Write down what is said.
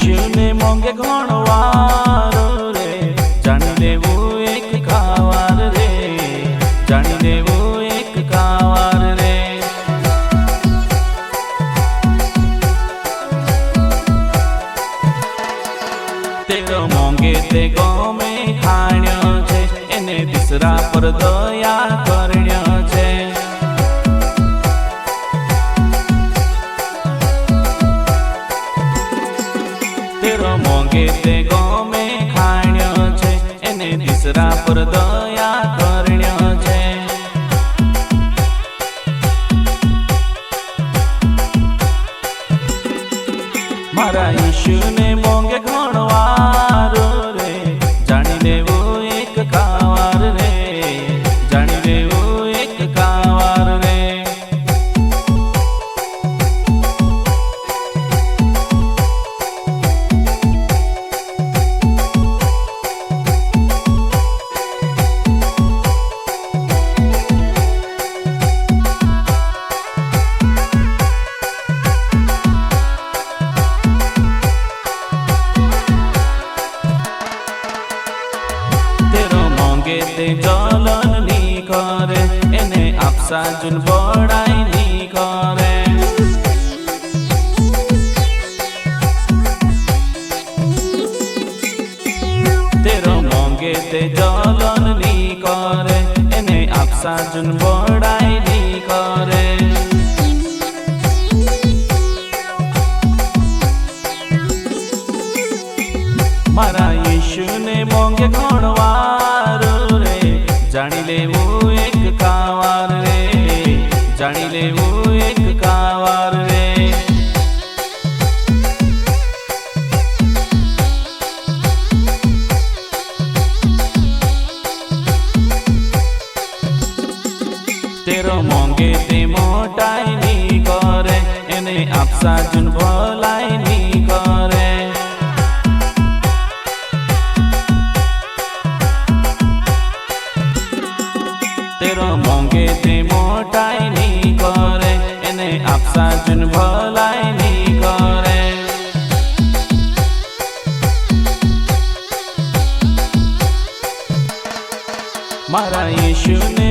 ઈશુને મોંઘે ઘણવાર રે, જાણી લેવું એક કાવાર રે, જાણી લેવું એક કાવાર રે. તેરો મોંઘે તે ગમે ખાણ્યો છે, એને દીસરા પર દયા કરણ્યો છે. તેરો મોંઘે તે ગમે ખાણ્યો છે, એને દીસરા પર દયા કરણ્યો છે. મારા ઈશુને મોંઘે ઘણવાર રે, જાણી લેવું એક કાવાર રે, જાણી લેવું એક કાવાર રે. તે જલન ની કરે, એને આપસા જુન બડાઈ ની કરે. તેરો મોંઘે તે જલન ની કરે, એને આપસા જુન બડાઈ ની કરે. મારા ઈશુને મોંઘે ઘણવાર રે, જાણી લેવું એક કાવાર રે, જાણી લેવું એક કાવાર રે. તેરો મોંઘે તે મોટાઈ ની કરે, એને આપસા જુન ભલાઈ ની કરે. તેરો મોંઘે તે મોટાઈ ની કરે, એને આપસા જુન ભલાઈ ની કરે. મારા ઈશુને